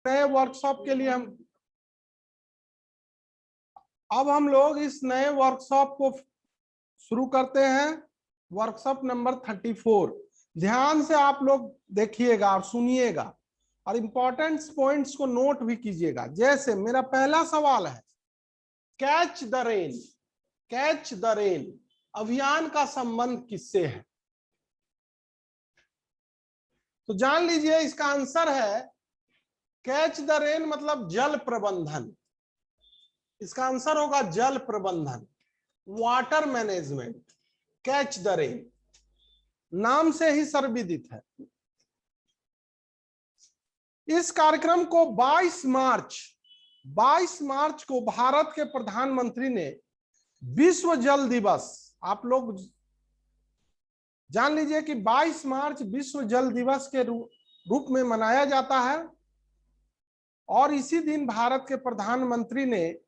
नए वर्कशॉप के लिए हम लोग इस नए वर्कशॉप को शुरू करते हैं। Workshop number 34। ध्यान से आप लोग देखिएगा और सुनिएगा और इंपॉर्टेंट पॉइंट्स को नोट भी कीजिएगा। जैसे मेरा पहला सवाल है, catch the rain. Catch the rain अभियान का संबंध किससे है? तो जान लीजिए इसका आंसर है कैच द रेन मतलब जल प्रबंधन। इसका आंसर होगा जल प्रबंधन, water management. Catch the rain नाम से ही सर्वविदित है। इस कार्यक्रम को 22 मार्च को भारत के प्रधानमंत्री ने विश्व जल दिवस, आप लोग जान लीजिए कि 22 मार्च विश्व जल दिवस के रूप में मनाया जाता है। और इसी दिन भारत के प्रधानमंत्री ने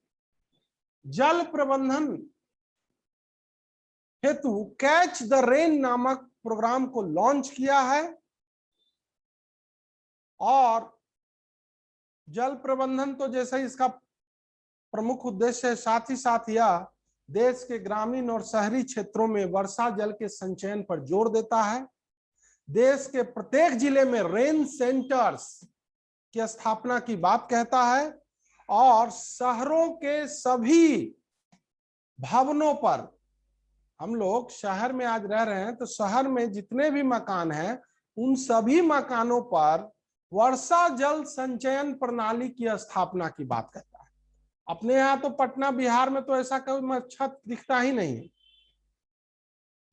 जल प्रबंधन हेतु कैच द रेन नामक प्रोग्राम को लॉन्च किया है। और जल प्रबंधन तो जैसे इसका प्रमुख उद्देश्य है, साथ ही साथ यह देश के ग्रामीण और शहरी क्षेत्रों में वर्षा जल के संचयन पर जोर देता है। देश के प्रत्येक जिले में रेन सेंटर्स की स्थापना की बात कहता है और शहरों के सभी भवनों पर, हम लोग शहर में आज रह रहे हैं तो शहर में जितने भी मकान हैं उन सभी मकानों पर वर्षा जल संचयन प्रणाली की स्थापना की बात कहता है। अपने यहाँ तो पटना बिहार में तो ऐसा कोई छत दिखता ही नहीं है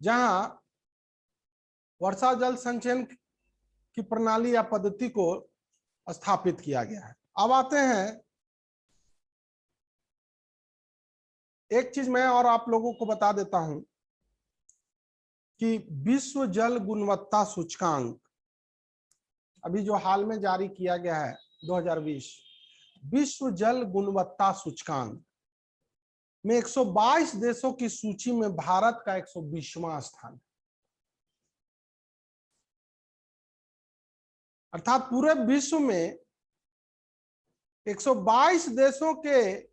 जहां वर्षा जल संचयन की प्रणाली या पद्धति को स्थापित किया गया है। अब आते हैं, एक चीज मैं और आप लोगों को बता देता हूं कि विश्व जल गुणवत्ता सूचकांक अभी जो हाल में जारी किया गया है 2020, विश्व जल गुणवत्ता सूचकांक में 122 देशों की सूची में भारत का 120वां स्थान है। अर्थात पूरे विश्व में 122 देशों के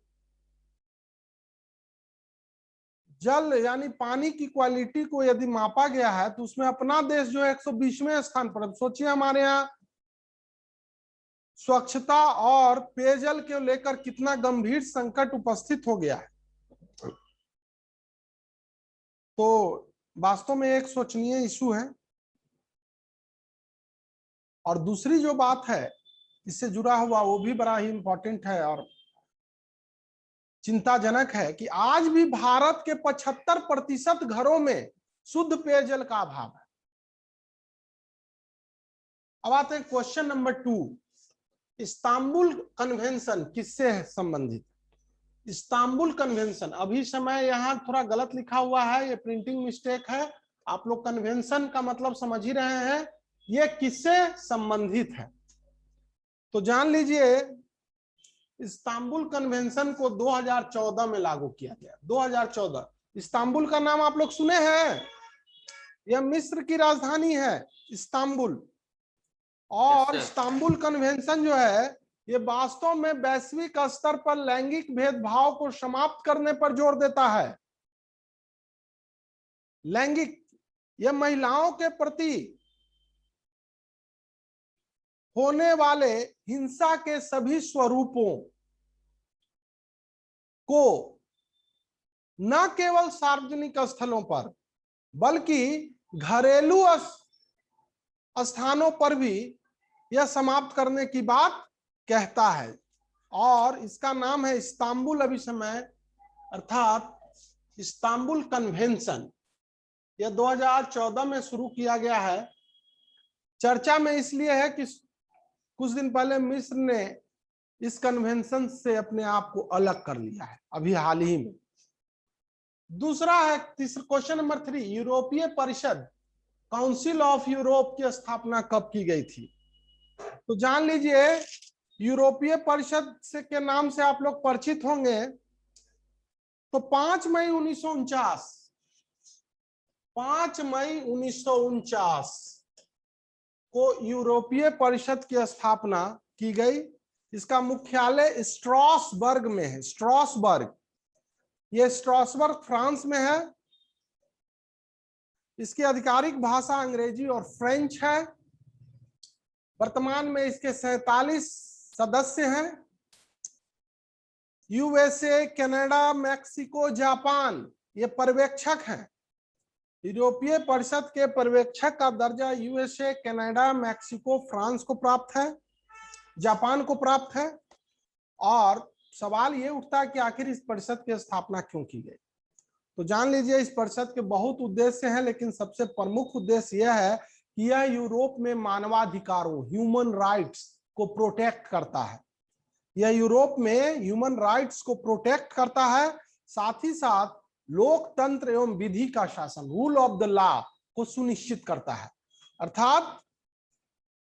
जल यानी पानी की क्वालिटी को यदि मापा गया है तो उसमें अपना देश जो है 120वें स्थान पर। अब सोचिए हमारे यहाँ स्वच्छता और पेयजल के लेकर कितना गंभीर संकट उपस्थित हो गया है। तो वास्तव में एक सोचनीय इशू है। और दूसरी जो बात है इससे जुड़ा हुआ वो भी बड़ा ही इंपॉर्टेंट है और चिंताजनक है कि आज भी भारत के 75% घरों में शुद्ध पेयजल का अभाव है। अब आते हैं क्वेश्चन नंबर 2, इस्तांबुल कन्वेंशन किससे है संबंधित? इस्तांबुल कन्वेंशन, अभी समय यहां थोड़ा गलत लिखा हुआ है, ये प्रिंटिंग मिस्टेक है। आप लोग कन्वेंशन का मतलब समझ ही रहे हैं, ये किससे संबंधित है? तो जान लीजिए इस्तांबुल कन्वेंशन को 2014 में लागू किया गया। 2014। इस्तांबुल का नाम आप लोग सुने हैं? यह मिस्र की राजधानी है इस्तांबुल। और इस्तांबुल कन्वेंशन जो है ये वास्तव में वैश्विक स्तर पर लैंगिक भेदभाव को समाप्त करने पर जोर देता है। लैंगिक, यह महिलाओं के प्रति होने वाले हिंसा के सभी स्वरूपों को न केवल सार्वजनिक स्थलों पर बल्कि घरेलू स्थानों पर भी यह समाप्त करने की बात कहता है। और इसका नाम है इस्तांबुल अभिसमय अर्थात इस्तांबुल कन्वेंशन। यह 2014 में शुरू किया गया है। चर्चा में इसलिए है कि कुछ दिन पहले मिस्र ने इस कन्वेंशन से अपने आप को अलग कर लिया है अभी हाल ही में। दूसरा है तीसरा क्वेश्चन नंबर 3, यूरोपीय परिषद काउंसिल ऑफ यूरोप की स्थापना कब की गई थी? तो जान लीजिए यूरोपीय परिषद से के नाम से आप लोग परिचित होंगे। तो 5 मई 1949, 5 मई 1949 को यूरोपीय परिषद की स्थापना की गई। इसका मुख्यालय स्ट्रासबर्ग में है। स्ट्रासबर्ग, ये स्ट्रासबर्ग फ्रांस में है। इसकी आधिकारिक भाषा अंग्रेजी और फ्रेंच है। वर्तमान में इसके 47 सदस्य हैं। यूएसए, कनाडा, मैक्सिको, जापान ये पर्यवेक्षक हैं। यूरोपीय परिषद के पर्यवेक्षक का दर्जा यूएसए, कनाडा, मैक्सिको, फ्रांस को प्राप्त है, जापान को प्राप्त है। और सवाल ये उठता है कि आखिर इस परिषद की स्थापना क्यों की गई। तो जान लीजिए, इस परिषद के बहुत उद्देश्य हैं, लेकिन सबसे प्रमुख उद्देश्य यह है कि यह यूरोप में मानवाधिकारों, ह्यूमन राइट्स को प्रोटेक्ट करता है। यह यूरोप में ह्यूमन राइट्स को प्रोटेक्ट करता है, साथ ही साथ लोकतंत्र एवं विधि का शासन, रूल ऑफ द लॉ को सुनिश्चित करता है। अर्थात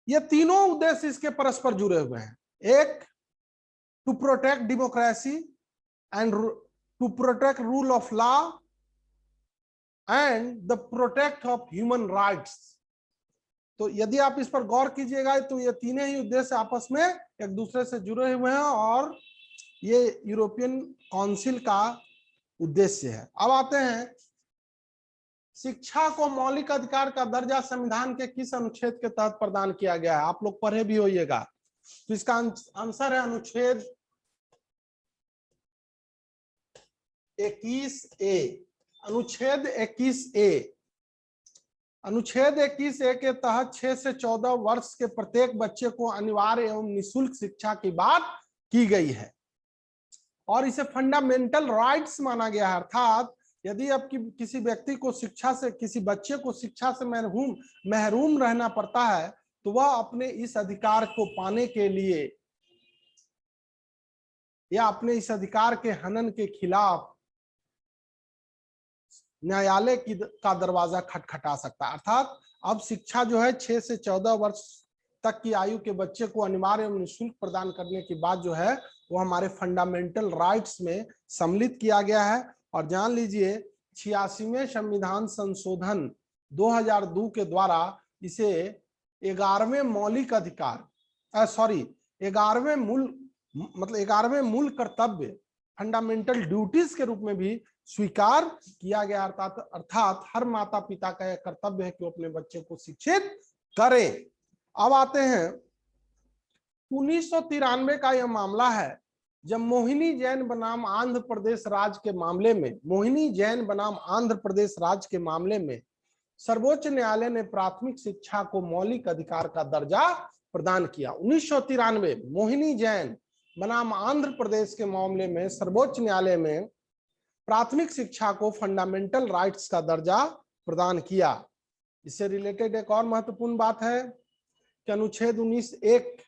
ये तीनों उद्देश्य इसके परस्पर जुड़े हुए हैं। एक, to protect democracy and to protect rule of law and the protect of human rights. तो यदि आप इस पर गौर कीजिएगा तो ये तीनों ही उद्देश्य आपस में एक दूसरे से जुड़े हुए हैं और ये यूरोपियन काउंसिल का उद्देश्य है। अब आते हैं, शिक्षा को मौलिक अधिकार का दर्जा संविधान के किस अनुच्छेद के तहत प्रदान किया गया है? आप लोग पढ़े भी होइएगा। तो इसका आंसर है अनुच्छेद 21A। अनुच्छेद 21A। अनुच्छेद 21A के तहत 6 से 14 वर्ष के प्रत्येक बच्चे को अनिवार्य एवं निःशुल्क शिक्षा की बात की गई है और इसे फंडामेंटल राइट्स माना गया है। अर्थात यदि अब किसी व्यक्ति को शिक्षा से, किसी बच्चे को शिक्षा से महरूम रहना पड़ता है तो वह अपने इस अधिकार को पाने के लिए या अपने इस अधिकार के हनन के खिलाफ न्यायालय का दरवाजा खटखटा सकता है। अर्थात अब शिक्षा जो है 6 से 14 वर्ष तक की आयु के बच्चे को अनिवार्य एवं निःशुल्क प्रदान करने की बात जो है वो हमारे फंडामेंटल राइट्स में सम्मिलित किया गया है। और जान लीजिए 86वें संविधान संशोधन 2002 के द्वारा इसे 11वें मौलिक अधिकार 11वें मूल कर्तव्य, फंडामेंटल ड्यूटीज के रूप में भी स्वीकार किया गया। अर्थात हर माता पिता का यह कर्तव्य है कि वो अपने बच्चे को शिक्षित करें। अब आते हैं 1993 का यह मामला है जब मोहिनी जैन बनाम आंध्र प्रदेश राज्य के मामले में, मोहिनी जैन बनाम आंध्र प्रदेश राज्य के मामले में सर्वोच्च न्यायालय ने प्राथमिक शिक्षा को मौलिक अधिकार का दर्जा प्रदान किया। 1993 मोहिनी जैन बनाम आंध्र प्रदेश के मामले में सर्वोच्च न्यायालय में प्राथमिक शिक्षा को फंडामेंटल राइट्स का दर्जा प्रदान किया। इससे रिलेटेड एक और महत्वपूर्ण बात है कि अनुच्छेद 19(1)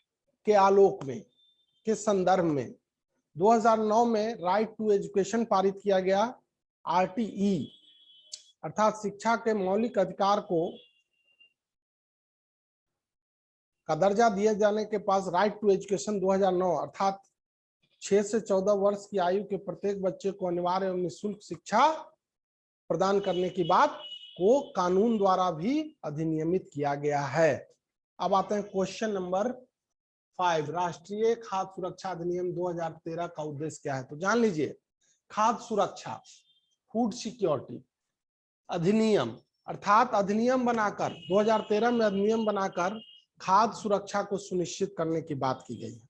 के आलोक में, के संदर्भ में 2009 में राइट टू एजुकेशन पारित किया गया, RTE, अर्थात शिक्षा के मौलिक अधिकार का दर्जा दिए जाने के पास राइट टू एजुकेशन 2009 अर्थात 6 से 14 वर्ष की आयु के प्रत्येक बच्चे को अनिवार्य एवं निःशुल्क शिक्षा प्रदान करने की बात को कानून द्वारा भी अधिनियमित किया गया है। अब आते हैं क्वेश्चन नंबर 5, राष्ट्रीय खाद्य सुरक्षा अधिनियम 2013 का उद्देश्य क्या है? तो जान लीजिए, खाद्य सुरक्षा, फूड सिक्योरिटी अधिनियम, अर्थात अधिनियम बनाकर 2013 में अधिनियम बनाकर खाद्य सुरक्षा को सुनिश्चित करने की बात की गई है।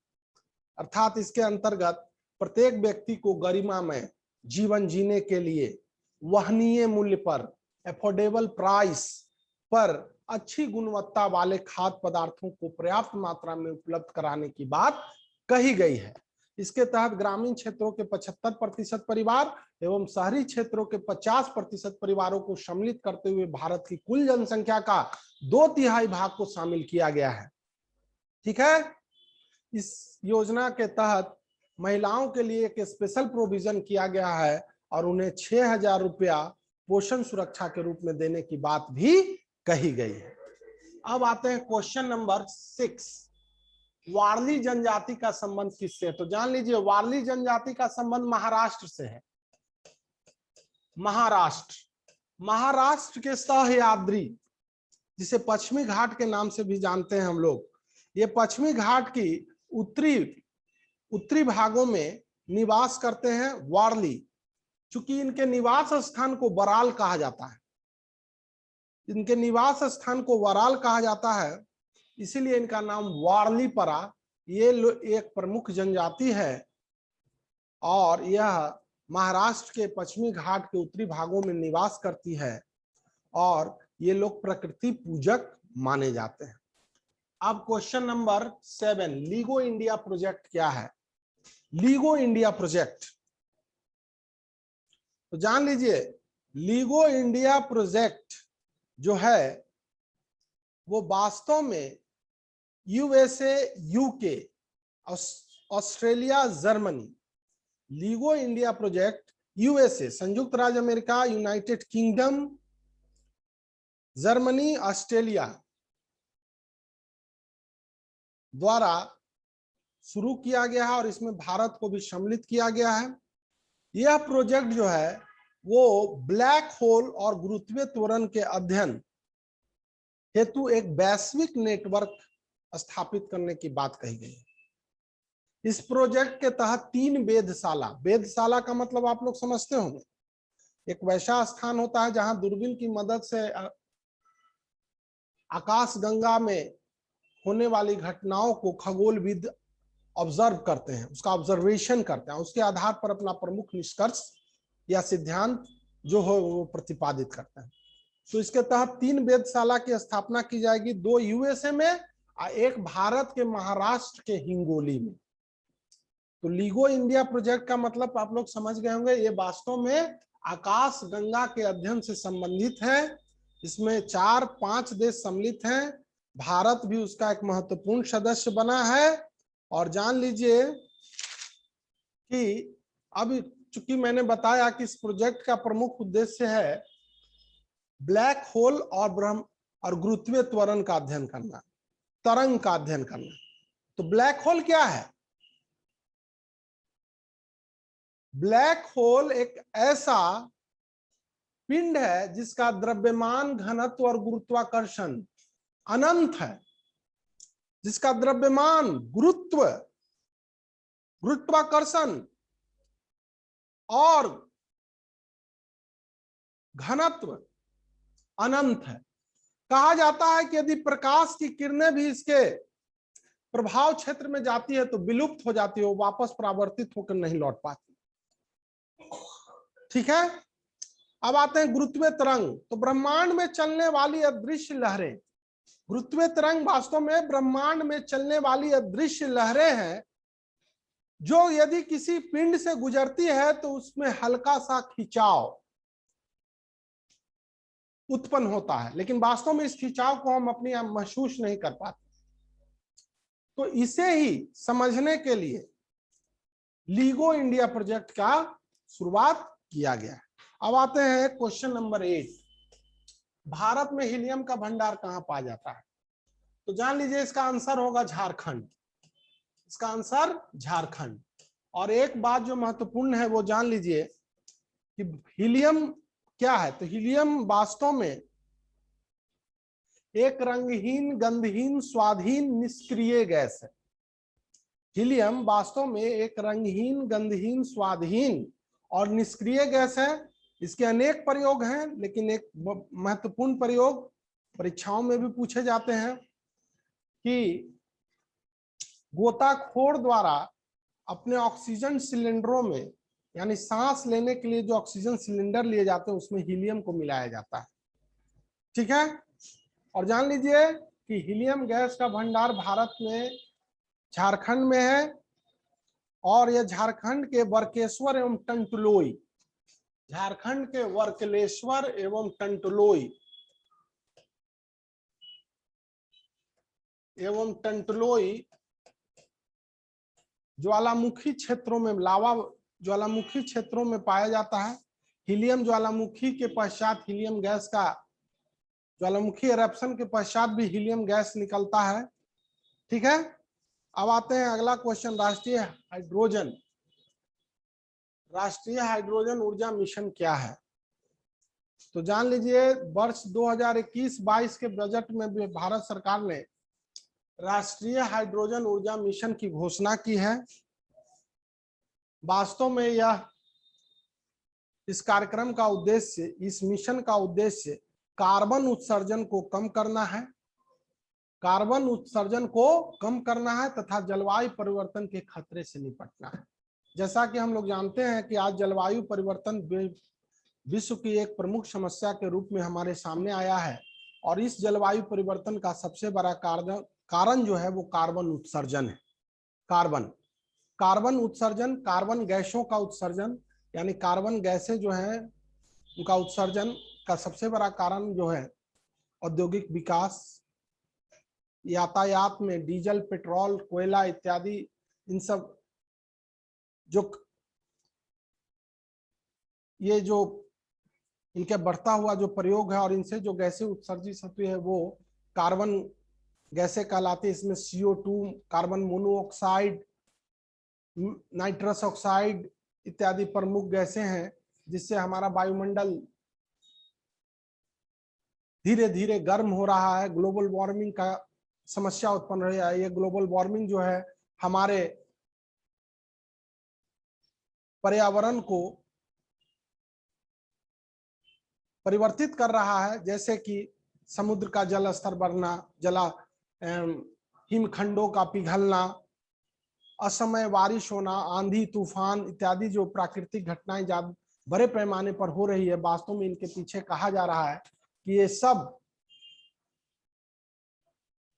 अर्थात इसके अंतर्गत प्रत्येक व्यक्ति को गरिमामय जीवन जीने के लिए वहनीय मूल्य पर, एफोर्डेबल प्राइस पर अच्छी गुणवत्ता वाले खाद्य पदार्थों को पर्याप्त मात्रा में उपलब्ध कराने की बात कही गई है। इसके तहत ग्रामीण क्षेत्रों के 75% परिवार एवं शहरी क्षेत्रों के 50% परिवारों को सम्मिलित करते हुए भारत की कुल जनसंख्या का 2/3 भाग को शामिल किया गया है। ठीक है, इस योजना के तहत महिलाओं के लिए एक स्पेशल प्रोविजन किया गया है और उन्हें 6,000 रुपया पोषण सुरक्षा के रूप में देने की बात भी कही गई है। अब आते हैं क्वेश्चन नंबर 6, वारली जनजाति का संबंध किससे? तो जान लीजिए, वारली जनजाति का संबंध महाराष्ट्र से है। महाराष्ट्र के सह्याद्री, जिसे पश्चिमी घाट के नाम से भी जानते हैं हम लोग, ये पश्चिमी घाट की उत्तरी उत्तरी भागों में निवास करते हैं वारली। चूंकि इनके निवास स्थान को बराल कहा जाता है, इनके निवास स्थान को वराल कहा जाता है, इसीलिए इनका नाम वारली पड़ा। ये एक प्रमुख जनजाति है और यह महाराष्ट्र के पश्चिमी घाट के उत्तरी भागों में निवास करती है और ये लोग प्रकृति पूजक माने जाते हैं। अब question number 7, LIGO India project क्या है? लीगो इंडिया प्रोजेक्ट तो जान लीजिए, लीगो इंडिया प्रोजेक्ट जो है वो वास्तव में USA, UK, Australia, Germany, LIGO India project USA संयुक्त राज्य America, United kingdom, Germany, Australia द्वारा शुरू किया गया है और इसमें भारत को भी सम्मिलित किया गया है। यह प्रोजेक्ट जो है वो ब्लैक होल और गुरुत्वीय त्वरण के अध्ययन हेतु एक वैश्विक नेटवर्क स्थापित करने की बात कही गई है। इस प्रोजेक्ट के तहत 3 वेधशाला, वेधशाला का मतलब आप लोग समझते होंगे, एक वैसा स्थान होता है जहां दूरबीन की मदद से आकाश गंगा में होने वाली घटनाओं को खगोलविद ऑब्जर्व करते हैं, उसका ऑब्जर्वेशन करते हैं, उसके आधार पर अपना प्रमुख निष्कर्ष या सिद्धांत जो हो वो प्रतिपादित करते हैं। तो इसके तहत 3 वेधशाला की स्थापना की जाएगी, 2 यूएसए में और एक भारत के महाराष्ट्र के हिंगोली में। तो लीगो इंडिया प्रोजेक्ट का मतलब आप लोग समझ गए होंगे, ये वास्तव में आकाश गंगा के अध्ययन से संबंधित है। इसमें 4-5 देश सम्मिलित हैं, भारत भी उसका एक महत्वपूर्ण सदस्य बना है। और जान लीजिए कि अभी चूंकि मैंने बताया कि इस प्रोजेक्ट का प्रमुख उद्देश्य है ब्लैक होल और गुरुत्वीय त्वरण का अध्ययन करना, तरंग का अध्ययन करना। तो ब्लैक होल क्या है? ब्लैक होल एक ऐसा पिंड है जिसका द्रव्यमान, घनत्व और गुरुत्वाकर्षण अनंत है, जिसका द्रव्यमान, गुरुत्वाकर्षण और घनत्व अनंत है। कहा जाता है कि यदि प्रकाश की किरणें भी इसके प्रभाव क्षेत्र में जाती है तो विलुप्त हो जाती है, वो वापस परावर्तित होकर नहीं लौट पाती। ठीक है, अब आते हैं गुरुत्वीय तरंग। तो ब्रह्मांड में चलने वाली अदृश्य लहरें, गुरुत्वीय तरंग वास्तव में ब्रह्मांड में चलने वाली अदृश्य लहरें हैं जो यदि किसी पिंड से गुजरती है तो उसमें हल्का सा खिंचाव उत्पन्न होता है, लेकिन वास्तव में इस खिंचाव को हम अपने आप महसूस नहीं कर पाते। तो इसे ही समझने के लिए लीगो इंडिया प्रोजेक्ट का शुरुआत किया गया है। अब आते हैं क्वेश्चन नंबर 8, भारत में हीलियम का भंडार कहां पाया जाता है? तो जान लीजिए इसका आंसर होगा झारखंड। इसका आंसर झारखंड। और एक बात जो महत्वपूर्ण है वो जान लीजिए कि हीलियम क्या है। तो हीलियम वास्तव में एक रंगहीन, गंधहीन, स्वादहीन, निष्क्रिय गैस है। हीलियम वास्तव में एक रंगहीन, गंधहीन, स्वादहीन और निष्क्रिय गैस है। इसके अनेक प्रयोग हैं, लेकिन एक महत्वपूर्ण प्रयोग परीक्षाओं में भी पूछे जाते हैं कि गोताखोर द्वारा अपने ऑक्सीजन सिलेंडरों में, यानी सांस लेने के लिए जो ऑक्सीजन सिलेंडर लिए जाते हैं उसमें हीलियम को मिलाया जाता है। ठीक है, और जान लीजिए कि हीलियम गैस का भंडार भारत में झारखंड में है और यह झारखंड के वर्केश्वर एवं टंटलोई, झारखंड के वर्कलेश्वर एवं टंटलोई ज्वालामुखी क्षेत्रों में, लावा ज्वालामुखी क्षेत्रों में पाया जाता है। हीलियम ज्वालामुखी के पश्चात हीलियम गैस का, ज्वालामुखी एरप्शन के पश्चात भी हीलियम गैस निकलता है। ठीक है, अब आते हैं अगला क्वेश्चन, राष्ट्रीय हाइड्रोजन ऊर्जा मिशन क्या है? तो जान लीजिए वर्ष 2021-22 के बजट में भी भारत सरकार ने राष्ट्रीय हाइड्रोजन ऊर्जा मिशन की घोषणा की है। वास्तव में यह इस कार्यक्रम का उद्देश्य, इस मिशन का उद्देश्य कार्बन उत्सर्जन को कम करना है, कार्बन उत्सर्जन को कम करना है तथा जलवायु परिवर्तन के खतरे से निपटना है। जैसा कि हम लोग जानते हैं कि आज जलवायु परिवर्तन विश्व की एक प्रमुख समस्या के रूप में हमारे सामने आया है और इस जलवायु परिवर्तन का सबसे बड़ा कारण जो है वो कार्बन उत्सर्जन है। कार्बन उत्सर्जन, कार्बन गैसों का उत्सर्जन, यानी कार्बन गैसें जो हैं उनका उत्सर्जन का सबसे बड़ा कारण जो है औद्योगिक विकास, यातायात में डीजल, पेट्रोल, कोयला इत्यादि, इन सब जो इनके बढ़ता हुआ जो प्रयोग है और इनसे जो गैसें उत्सर्जित होती है वो कार्बन गैसें कहलाती है। इसमें CO2, carbon monoxide, nitrous oxide इत्यादि प्रमुख गैसें हैं, जिससे हमारा वायुमंडल धीरे धीरे गर्म हो रहा है। ग्लोबल वार्मिंग का समस्या उत्पन्न हो रही है। ये ग्लोबल वार्मिंग जो है हमारे पर्यावरण को परिवर्तित कर रहा है, जैसे कि समुद्र का जल स्तर बढ़ना, हिमखंडों का पिघलना, असमय बारिश होना, आंधी तूफान इत्यादि जो प्राकृतिक घटनाएं बड़े पैमाने पर हो रही है, वास्तव में इनके पीछे कहा जा रहा है कि ये सब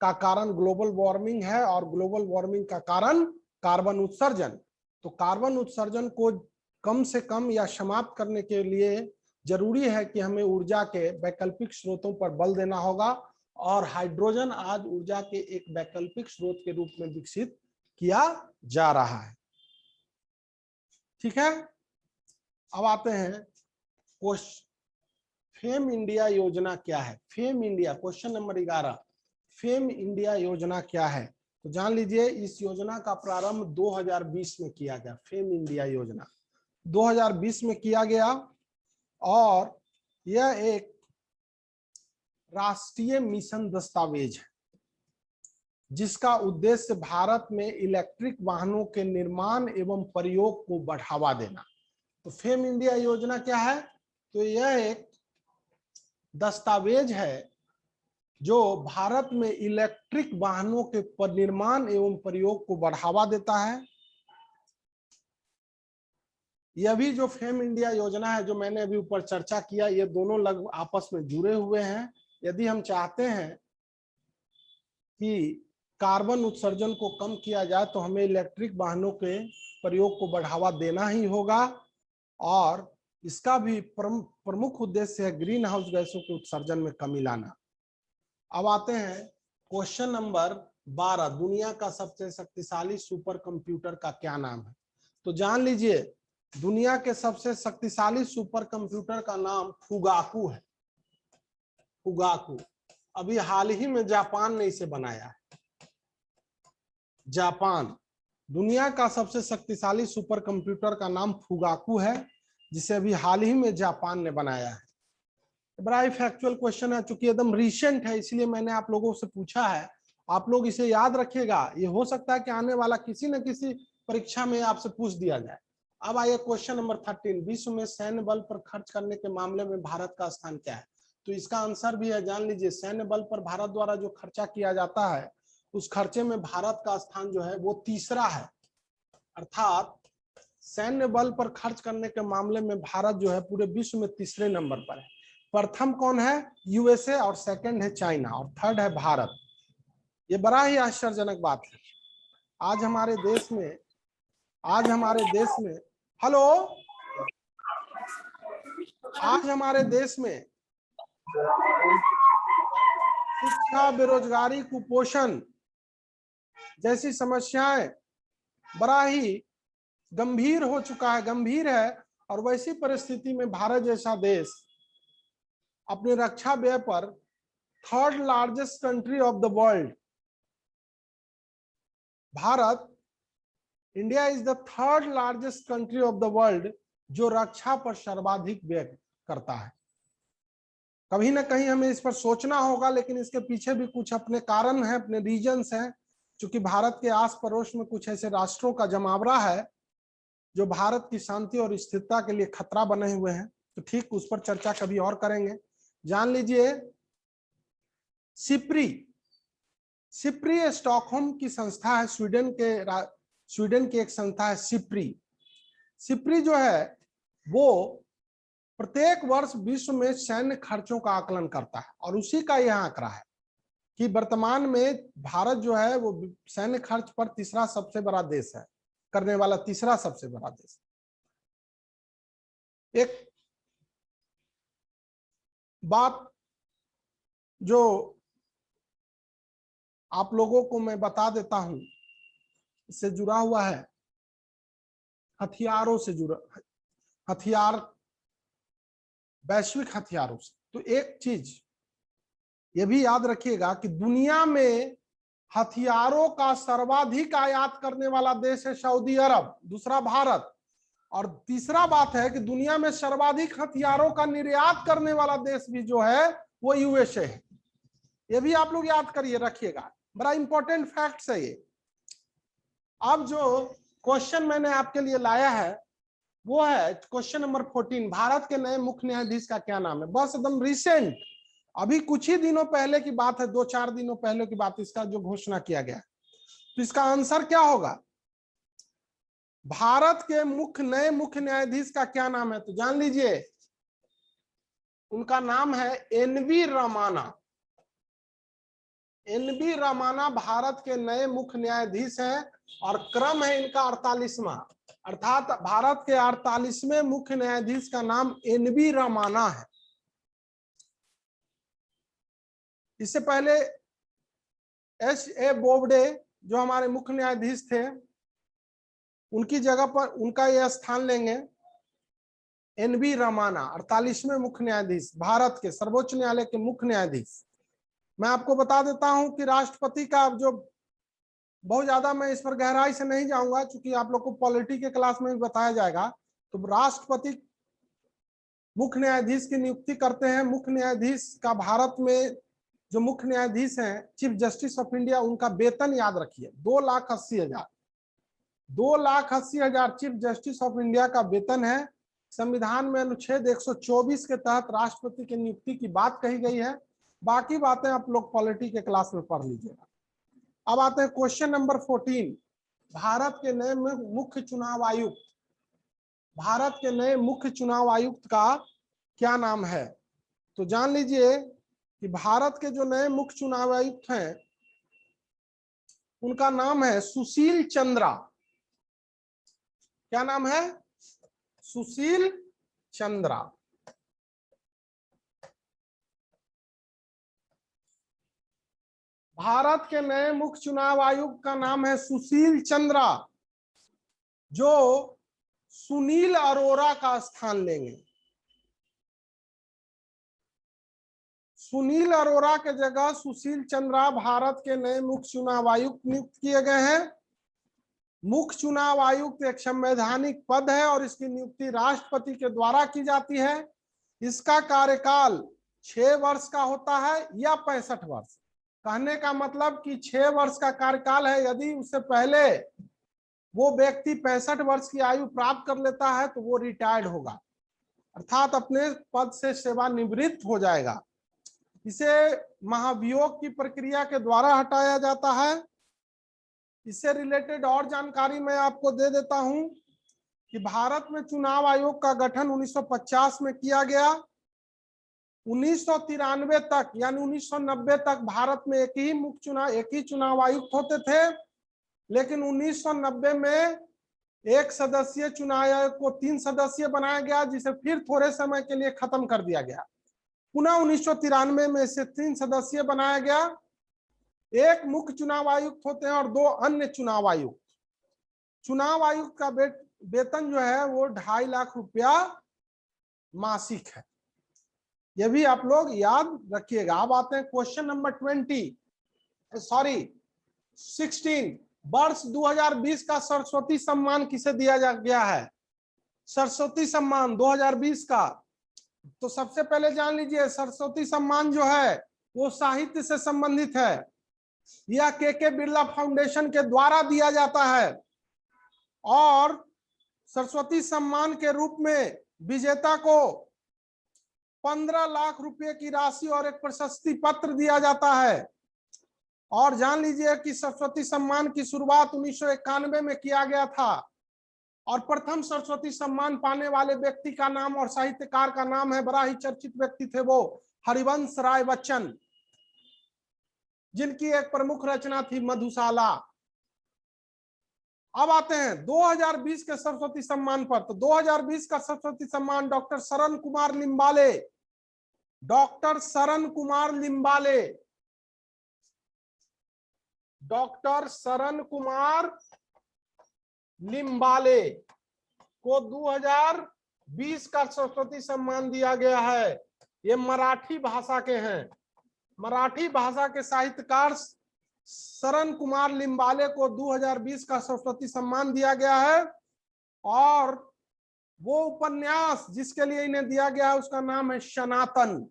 का कारण ग्लोबल वार्मिंग है और ग्लोबल वार्मिंग का कारण कार्बन उत्सर्जन। तो कार्बन उत्सर्जन को कम से कम या समाप्त करने के लिए जरूरी है कि हमें ऊर्जा के वैकल्पिक स्रोतों पर बल देना होगा और हाइड्रोजन आज ऊर्जा के एक वैकल्पिक स्रोत के रूप में विकसित किया जा रहा है। ठीक है, अब आते हैं फेम इंडिया योजना क्या है। Fame India, question number 11, fame India योजना क्या है? तो जान लीजिए, इस योजना का प्रारंभ 2020 में किया गया। फेम इंडिया योजना 2020 में किया गया और यह एक राष्ट्रीय मिशन दस्तावेज है जिसका उद्देश्य भारत में इलेक्ट्रिक वाहनों के निर्माण एवं प्रयोग को बढ़ावा देना। तो फेम इंडिया योजना क्या है? तो यह एक दस्तावेज है जो भारत में इलेक्ट्रिक वाहनों के निर्माण एवं प्रयोग को बढ़ावा देता है। यह भी जो फेम इंडिया योजना है जो मैंने अभी ऊपर चर्चा किया, ये दोनों लगभग आपस में जुड़े हुए हैं। यदि हम चाहते हैं कि कार्बन उत्सर्जन को कम किया जाए तो हमें इलेक्ट्रिक वाहनों के प्रयोग को बढ़ावा देना ही होगा और इसका भी प्रमुख उद्देश्य है ग्रीन हाउस गैसों के उत्सर्जन में कमी लाना। अब आते हैं क्वेश्चन नंबर 12, दुनिया का सबसे शक्तिशाली सुपर कंप्यूटर का क्या नाम है? तो जान लीजिए, दुनिया के सबसे शक्तिशाली सुपर कंप्यूटर का नाम फुगाकू है। फुगाकू अभी हाल ही में जापान ने इसे बनाया है। जापान, दुनिया का सबसे शक्तिशाली सुपर कंप्यूटर का नाम फुगाकू है, जिसे अभी हाल ही में जापान ने बनाया है। बड़ा ही फैक्चुअल क्वेश्चन है, चूंकि एकदम रिसेंट है इसलिए मैंने आप लोगों से पूछा है। आप लोग इसे याद रखिएगा, ये हो सकता है कि आने वाला किसी न किसी परीक्षा में आपसे पूछ दिया जाए। अब आइए क्वेश्चन नंबर 13, विश्व में सैन्य बल पर खर्च करने के मामले में भारत का स्थान क्या है? तो इसका आंसर भी है, जान लीजिए, सैन्य बल पर भारत द्वारा जो खर्चा किया जाता है उस खर्चे में भारत का स्थान जो है वो तीसरा है। अर्थात सैन्य बल पर खर्च करने के मामले में भारत जो है पूरे विश्व में तीसरे नंबर पर है। प्रथम कौन है? USA, और सेकंड है चाइना, और थर्ड है भारत। ये बड़ा ही आश्चर्यजनक बात है। आज हमारे देश में हेलो, आज हमारे देश में शिक्षा, बेरोजगारी, कुपोषण जैसी समस्याएं बड़ा ही गंभीर हो चुका है, गंभीर है। और वैसी परिस्थिति में भारत जैसा देश अपने रक्षा व्यय पर third largest country of the world, Bharat, India is the third largest country of the world जो रक्षा पर सर्वाधिक व्यय करता है। कहीं ना कहीं हमें इस पर सोचना होगा, लेकिन इसके पीछे भी कुछ अपने कारण हैं, अपने रीजंस हैं। चूंकि भारत के आस पड़ोस में कुछ ऐसे राष्ट्रों का जमावड़ा है जो भारत की शांति और स्थिरता के लिए खतरा बने हुए हैं। तो ठीक उस पर चर्चा कभी और करेंगे। जान लीजिए सिप्री, सिप्री स्टॉकहोम की संस्था है, स्वीडन की एक संस्था है सिप्री। सिप्री जो है वो प्रत्येक वर्ष विश्व में सैन्य खर्चों का आकलन करता है और उसी का यह आंकड़ा है कि वर्तमान में भारत जो है वो सैन्य खर्च पर तीसरा सबसे बड़ा देश है, करने वाला तीसरा सबसे बड़ा देश। एक बात जो आप लोगों को मैं बता देता हूं, इससे जुड़ा हुआ है हथियारों से जुड़ा, हथियार, वैश्विक हथियारों से। तो एक चीज ये भी याद रखिएगा कि दुनिया में हथियारों का सर्वाधिक आयात करने वाला देश है सऊदी अरब, दूसरा भारत, और तीसरा बात है कि दुनिया में सर्वाधिक हथियारों का निर्यात करने वाला देश भी जो है वो यूएसए है। ये भी आप लोग याद करिए, रखिएगा, बड़ा इंपॉर्टेंट फैक्ट है ये। अब जो क्वेश्चन मैंने आपके लिए लाया है वो है क्वेश्चन नंबर 14, भारत के नए मुख्य न्यायाधीश का क्या नाम है। बस एकदम रिसेंट, अभी कुछ ही दिनों पहले की बात है, 2-4 दिनों पहले की बात, इसका जो घोषणा किया गया। तो इसका आंसर क्या होगा, भारत के नए मुख्य न्यायाधीश का क्या नाम है। तो जान लीजिए उनका नाम है एनवी रमाना। एनवी रमाना भारत के नए मुख्य न्यायाधीश हैं और क्रम है इनका 48वां, अर्थात भारत के 48वें मुख्य न्यायाधीश का नाम एनवी रमाना है। इससे पहले एस.ए. बोबडे जो हमारे मुख्य न्यायाधीश थे, उनकी जगह पर उनका यह स्थान लेंगे एनवी रमाना, 48वें मुख्य न्यायाधीश, भारत के सर्वोच्च न्यायालय के मुख्य न्यायाधीश। मैं आपको बता देता हूं कि राष्ट्रपति का जो बहुत ज्यादा मैं इस पर गहराई से नहीं जाऊंगा, क्योंकि आप लोग को पॉलिटी के क्लास में भी बताया जाएगा। तो राष्ट्रपति मुख्य न्यायाधीश की नियुक्ति करते हैं। मुख्य न्यायाधीश का भारत में जो मुख्य न्यायाधीश हैं, चीफ जस्टिस ऑफ इंडिया, उनका वेतन याद रखिए 2,80,000, 2,80,000 चीफ जस्टिस ऑफ इंडिया का वेतन है। संविधान में अनुच्छेद 124 के तहत राष्ट्रपति की नियुक्ति की बात कही गई है। बाकी बातें आप लोग पॉलिटी के क्लास में पढ़ लीजिएगा। अब आते हैं क्वेश्चन नंबर 14, भारत के नए मुख्य चुनाव आयुक्त, भारत के नए मुख्य चुनाव आयुक्त का क्या नाम है। तो जान लीजिए कि भारत के जो नए मुख्य चुनाव आयुक्त हैं उनका नाम है सुशील चंद्रा। क्या नाम है, सुशील चंद्रा। भारत के नए मुख्य चुनाव आयुक्त का नाम है सुशील चंद्रा, जो सुनील अरोरा का स्थान लेंगे। सुनील अरोरा के जगह सुशील चंद्रा भारत के नए मुख्य चुनाव आयुक्त नियुक्त किए गए हैं। मुख्य चुनाव आयुक्त एक संवैधानिक पद है और इसकी नियुक्ति राष्ट्रपति के द्वारा की जाती है। इसका कार्यकाल 6 वर्ष का होता है या 65 वर्ष। कहने का मतलब कि 6 वर्ष का कार्यकाल है, यदि उससे पहले वो व्यक्ति 65 वर्ष की आयु प्राप्त कर लेता है तो वो रिटायर्ड होगा, अर्थात अपने पद से सेवानिवृत्त हो जाएगा। इसे महाभियोग की प्रक्रिया के द्वारा हटाया जाता है। इससे रिलेटेड और जानकारी मैं आपको दे देता हूं कि भारत में चुनाव आयोग का गठन 1950 में किया गया। 1993 तक यानी 1990 तक भारत में एक ही चुनाव आयुक्त होते थे, लेकिन 1990 में एक सदस्यीय चुनाव आयोग को 3 सदस्यीय बनाया गया, जिसे फिर थोड़े समय के लिए खत्म कर दिया गया। पुनः 1993 में इसे 3 सदस्यीय बनाया गया। एक मुख्य चुनाव आयुक्त होते हैं और 2 अन्य चुनाव आयुक्त। चुनाव आयुक्त का वेतन जो है वो 2.5 लाख रुपया मासिक है। यह भी आप लोग याद रखिएगा। अब आते हैं क्वेश्चन नंबर 16। वर्ष 2020 का सरस्वती सम्मान किसे दिया गया है, सरस्वती सम्मान 2020 का। तो सबसे पहले जान लीजिए सरस्वती सम्मान जो है वो साहित्य से संबंधित है, यह के बिरला फाउंडेशन के द्वारा दिया जाता है और सरस्वती सम्मान के रूप में विजेता को 15 लाख रुपए की राशि और एक प्रशस्ति पत्र दिया जाता है। और जान लीजिए कि सरस्वती सम्मान की शुरुआत 1991 में किया गया था और प्रथम सरस्वती सम्मान पाने वाले व्यक्ति का नाम और साहित्यकार का नाम है, बड़ा ही चर्चित व्यक्ति थे वो, हरिवंश राय बच्चन, जिनकी एक प्रमुख रचना थी मधुशाला। अब आते हैं 2020 के सरस्वती सम्मान पर। तो 2020 का सरस्वती सम्मान डॉक्टर शरण कुमार लिम्बाले, डॉक्टर शरण कुमार लिम्बाले, डॉक्टर शरण कुमार लिम्बाले को 2020 का सरस्वती सम्मान दिया गया है। ये मराठी भाषा के हैं, मराठी भाषा के साहित्यकार शरण कुमार लिम्बाले को 2020 का सरस्वती सम्मान दिया गया है। और वो उपन्यास जिसके लिए इन्हें दिया गया है उसका नाम है सनातन।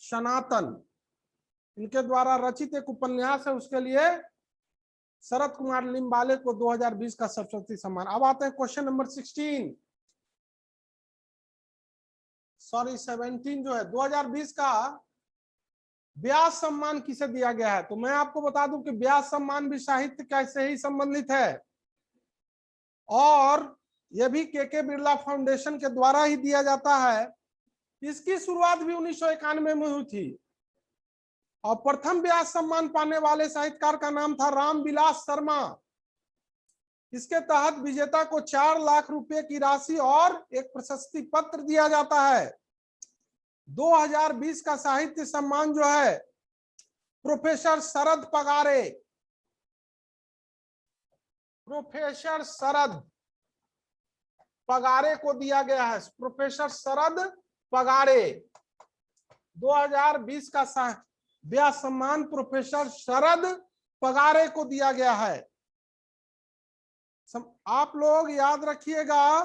सनातन इनके द्वारा रचित एक उपन्यास है, उसके लिए शरद कुमार लिम्बाले को 2020 का सरस्वती सम्मान। अब आते हैं क्वेश्चन नंबर 16, सॉरी 17 जो है, 2020 का व्यास सम्मान किसे दिया गया है। तो मैं आपको बता दूं कि व्यास सम्मान भी साहित्य कैसे ही संबंधित है और यह भी के बिरला फाउंडेशन के द्वारा ही दिया जाता है। इसकी शुरुआत भी 1991 में हुई थी और प्रथम व्यास सम्मान पाने वाले साहित्यकार का नाम था रामविलास शर्मा। इसके तहत विजेता को 4 लाख रुपए की राशि और एक प्रशस्ति पत्र दिया जाता है। 2020 का साहित्य सम्मान जो है प्रोफेसर शरद पगारे, प्रोफेसर शरद पगारे को दिया गया है। प्रोफेसर शरद पगारे 2020 का व्यास सम्मान प्रोफेसर शरद पगारे को दिया गया है। आप लोग याद रखिएगा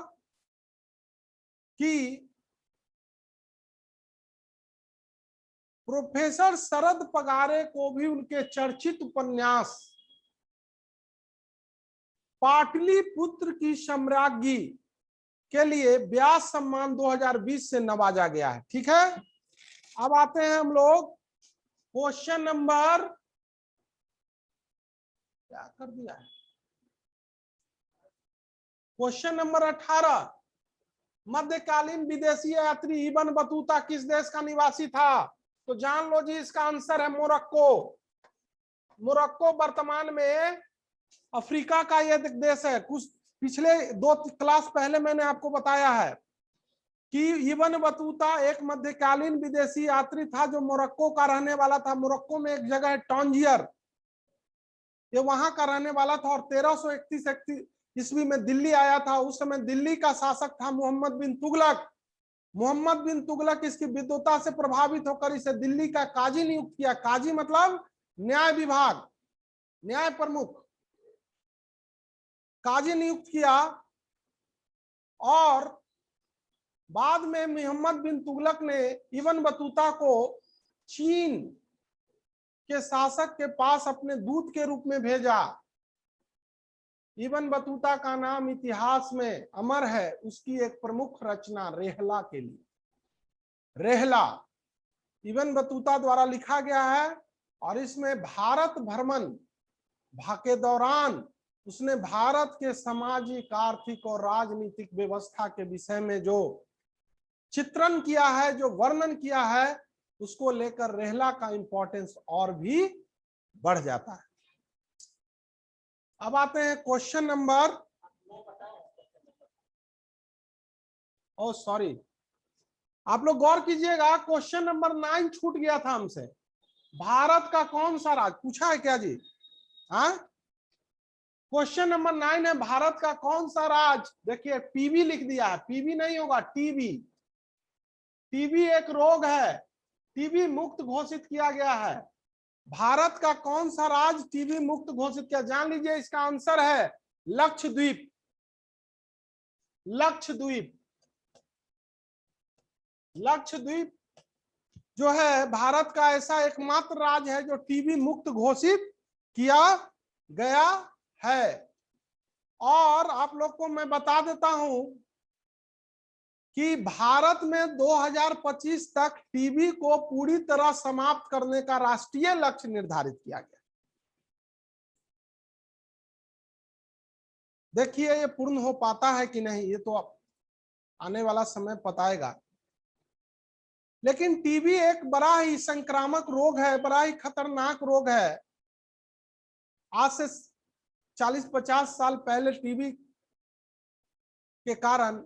कि प्रोफेसर शरद पगारे को भी उनके चर्चित उपन्यास पाटलिपुत्र की सम्राज्ञी के लिए व्यास सम्मान 2020 से नवाजा गया है। ठीक है, अब आते हैं हम लोग क्वेश्चन नंबर, क्या कर दिया है, क्वेश्चन नंबर 18। मध्यकालीन विदेशी यात्री इब्न बतूता किस देश का निवासी था। तो जान लो जी, इसका आंसर है मोरक्को। मोरक्को वर्तमान में अफ्रीका का यह देश है। कुछ पिछले 2 क्लास पहले मैंने आपको बताया है कि इब्न बतूता एक मध्यकालीन विदेशी यात्री था जो मोरक्को का रहने वाला था। मोरक्को में एक जगह है टॉन्जियर, ये वहां का रहने वाला था और 1331 ईस्वी में दिल्ली आया था। उस समय दिल्ली का शासक था मोहम्मद बिन तुगलक। मोहम्मद बिन तुगलक इसकी विद्वता से प्रभावित होकर इसे दिल्ली का काजी नियुक्त किया। काजी मतलब न्याय विभाग, न्याय प्रमुख, काजी नियुक्त किया। और बाद में मोहम्मद बिन तुगलक ने इब्न बतूता को चीन के शासक के पास अपने दूत के रूप में भेजा। इब्न बतूता का नाम इतिहास में अमर है उसकी एक प्रमुख रचना रेहला के लिए। रेहला इब्न बतूता द्वारा लिखा गया है और इसमें भारत भ्रमण के दौरान उसने भारत के सामाजिक, आर्थिक और राजनीतिक व्यवस्था के विषय में जो चित्रण किया है, जो वर्णन किया है, उसको लेकर रेहला का इंपॉर्टेंस और भी बढ़ जाता है। अब आते हैं क्वेश्चन नंबर, ओ सॉरी, आप लोग गौर कीजिएगा, क्वेश्चन नंबर 9 छूट गया था हमसे। भारत का कौन सा राज्य पूछा है क्या जी? हाँ, क्वेश्चन नंबर 9 है भारत का कौन सा राज्य। देखिए टीबी लिख दिया है, पीबी नहीं होगा, टीबी। टीबी एक रोग है, टीबी मुक्त घोषित किया गया है। भारत का कौन सा राज्य टीबी मुक्त घोषित किया? जान लीजिए, इसका आंसर है लक्षद्वीप। लक्षद्वीप, लक्षद्वीप जो है भारत का ऐसा एकमात्र राज्य है जो टीबी मुक्त घोषित किया गया है। और आप लोग को मैं बता देता हूं कि भारत में 2025 तक टीबी को पूरी तरह समाप्त करने का राष्ट्रीय लक्ष्य निर्धारित किया गया। देखिए ये पूर्ण हो पाता है कि नहीं, ये तो आने वाला समय बताएगा। लेकिन टीबी एक बड़ा ही संक्रामक रोग है, बड़ा ही खतरनाक रोग है। आज से 40-50 साल पहले टीबी के कारण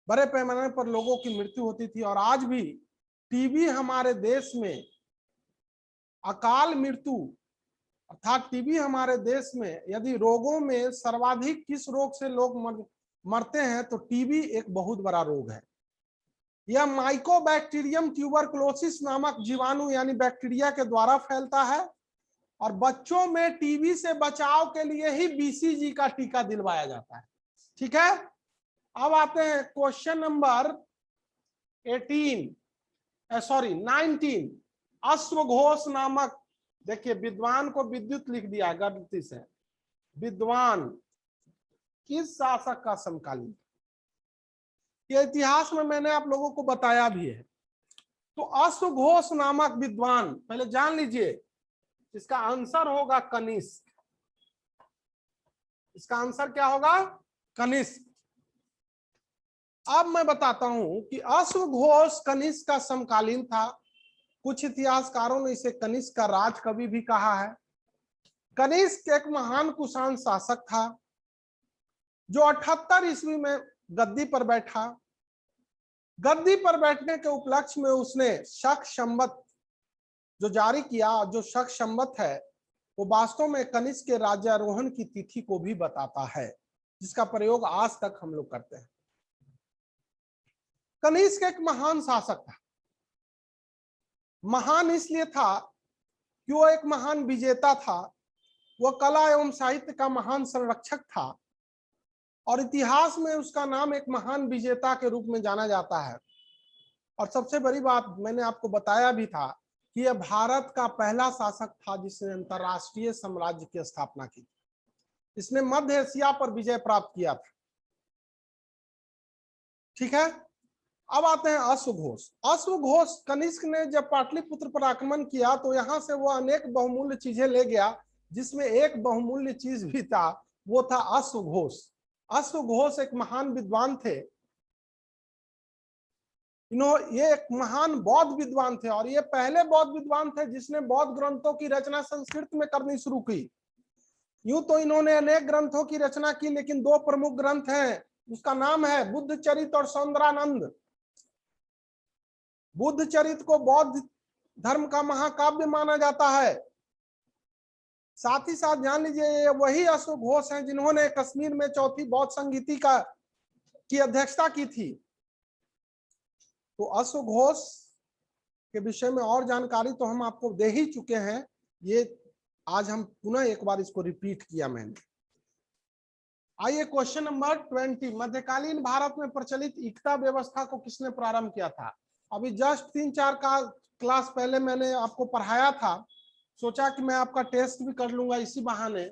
बड़े पैमाने पर लोगों की मृत्यु होती थी, और आज भी टीबी हमारे देश में अकाल मृत्यु अर्थात टीबी हमारे देश में यदि रोगों में सर्वाधिक किस रोग से लोग मरते हैं तो टीबी एक बहुत बड़ा रोग है। यह माइकोबैक्टीरियम ट्यूबरकुलोसिस नामक जीवाणु यानी बैक्टीरिया के द्वारा फैलता है, और बच्चों में टीबी से बचाव के लिए ही बीसीजी का टीका दिलवाया जाता है। ठीक है, अब आते हैं क्वेश्चन नंबर 19। अश्वघोष नामक, देखिए विद्वान को विद्युत लिख दिया गलती से, विद्वान किस शासक का समकालीन? ये इतिहास में मैंने आप लोगों को बताया भी है। तो अश्वघोष नामक विद्वान, पहले जान लीजिए इसका आंसर होगा कनिष्क। इसका आंसर क्या होगा? कनिष्क। अब मैं बताता हूं कि अश्वघोष कनिष्क का समकालीन था। कुछ इतिहासकारों ने इसे कनिष्क का राजकवि भी कहा है। कनिष्क एक महान कुषाण शासक था जो 78 ईस्वी में गद्दी पर बैठा। गद्दी पर बैठने के उपलक्ष्य में उसने शक संवत जो जारी किया। जो शक संवत है वो वास्तव में कनिष्क के राज्यारोहण की तिथि को भी बताता है, जिसका प्रयोग आज तक हम लोग करते हैं। कनिष्क एक महान शासक था। महान इसलिए था कि वो एक महान विजेता था, वह कला एवं साहित्य का महान संरक्षक था, और इतिहास में उसका नाम एक महान विजेता के रूप में जाना जाता है। और सबसे बड़ी बात मैंने आपको बताया भी था कि यह भारत का पहला शासक था जिसने अंतरराष्ट्रीय साम्राज्य की स्थापना की। इसने मध्य एशिया पर विजय प्राप्त किया था। ठीक है, अब आते हैं अश्वघोष। अश्वघोष कनिष्क ने जब पाटलिपुत्र पर आक्रमण किया तो यहां से वो अनेक बहुमूल्य चीजें ले गया, जिसमें एक बहुमूल्य चीज भी था, वो था अश्वघोष। अश्वघोष एक महान विद्वान थे। ये एक महान बौद्ध विद्वान थे, और ये पहले बौद्ध विद्वान थे जिसने बौद्ध ग्रंथों की रचना संस्कृत में करनी शुरू की। यूं तो इन्होंने अनेक ग्रंथों की रचना की, लेकिन दो प्रमुख ग्रंथ हैं। उसका नाम है बुद्ध चरित और सौंदरानंद। बुद्ध चरित को बौद्ध धर्म का महाकाव्य माना जाता है। साथ ही साथ जान लीजिए वही अश्वघोष हैं जिन्होंने कश्मीर में चौथी बौद्ध संगीति की अध्यक्षता की थी। तो अश्वघोष के विषय में और जानकारी तो हम आपको दे ही चुके हैं, ये आज हम पुनः एक बार इसको रिपीट किया मैंने। आइए क्वेश्चन नंबर 20। मध्यकालीन भारत में प्रचलित इक्ता व्यवस्था को किसने प्रारंभ किया था? अभी जस्ट 3-4 का क्लास पहले मैंने आपको पढ़ाया था, सोचा कि मैं आपका टेस्ट भी कर लूंगा इसी बहाने।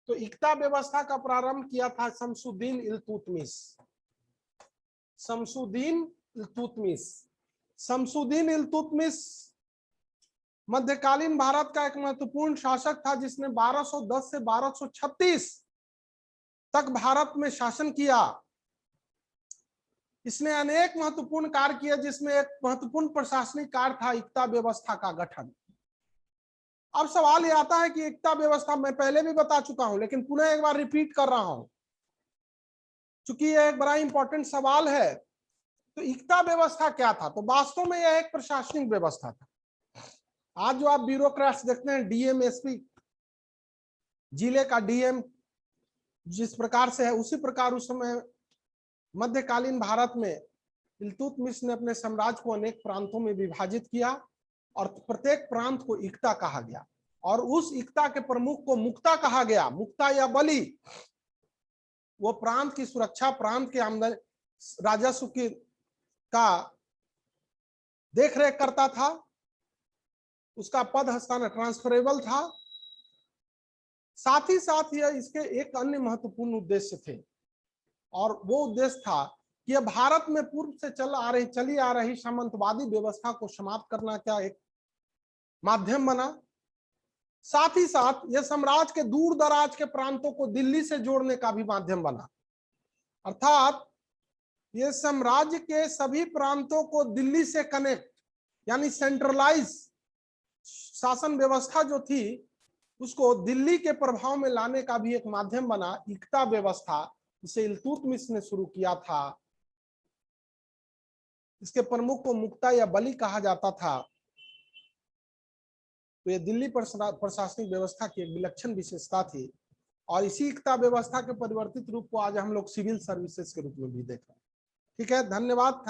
तो इक्ता व्यवस्था का प्रारंभ किया था शमसुद्दीन इल्तुतमिश। शमसुद्दीन इल्तुतमिश। शमसुद्दीन इल्तुतमिश मध्यकालीन भारत का एक महत्वपूर्ण शासक था जिसने 1210 से 1236 तक भारत में शासन किया। इसने अनेक महत्वपूर्ण कार्य किए, जिसमें एक महत्वपूर्ण प्रशासनिक कार्य था इक्ता व्यवस्था का गठन। अब सवाल यह आता है कि इक्ता व्यवस्था मैं पहले भी बता चुका हूं, लेकिन पुनः एक बार रिपीट कर रहा हूं क्योंकि यह एक बड़ा इंपॉर्टेंट सवाल है। तो इक्ता व्यवस्था क्या था? तो वास्तव में यह एक प्रशासनिक व्यवस्था था। आज जो आप ब्यूरोक्रेट्स देखते हैं, डीएम, एसपी, जिले का डीएम जिस प्रकार से है, उसी प्रकार उस समय मध्यकालीन भारत में इल्तुतमिश ने अपने साम्राज्य को अनेक प्रांतों में विभाजित किया, और प्रत्येक प्रांत को इक्ता कहा गया, और उस इक्ता के प्रमुख को मुक्ता कहा गया। मुक्ता या बलि वो प्रांत की सुरक्षा, प्रांत के आमदनी, राजस्व का देखरेख करता था। उसका पद हस्तांतरण ट्रांसफरेबल था। साथ ही साथ यह इसके एक अन्य महत्वपूर्ण उद्देश्य थे, और वो उद्देश्य था कि यह भारत में पूर्व से चली आ रही सामंतवादी व्यवस्था को समाप्त करना का एक माध्यम बना। साथ ही साथ यह साम्राज्य के दूर दराज के प्रांतों को दिल्ली से जोड़ने का भी माध्यम बना, अर्थात यह साम्राज्य के सभी प्रांतों को दिल्ली से कनेक्ट, यानी सेंट्रलाइज शासन व्यवस्था जो थी उसको दिल्ली के प्रभाव में लाने का भी एक माध्यम बना इक्ता व्यवस्था, जिसे इल्तुतमिश ने शुरू किया था। इसके प्रमुख को मुक्ता या बली कहा जाता था। तो यह दिल्ली प्रशासनिक व्यवस्था की एक विलक्षण विशेषता थी, और इसी इक्ता व्यवस्था के परिवर्तित रूप को आज हम लोग सिविल सर्विसेज के रूप में भी देख रहे हैं। ठीक है, धन्यवाद।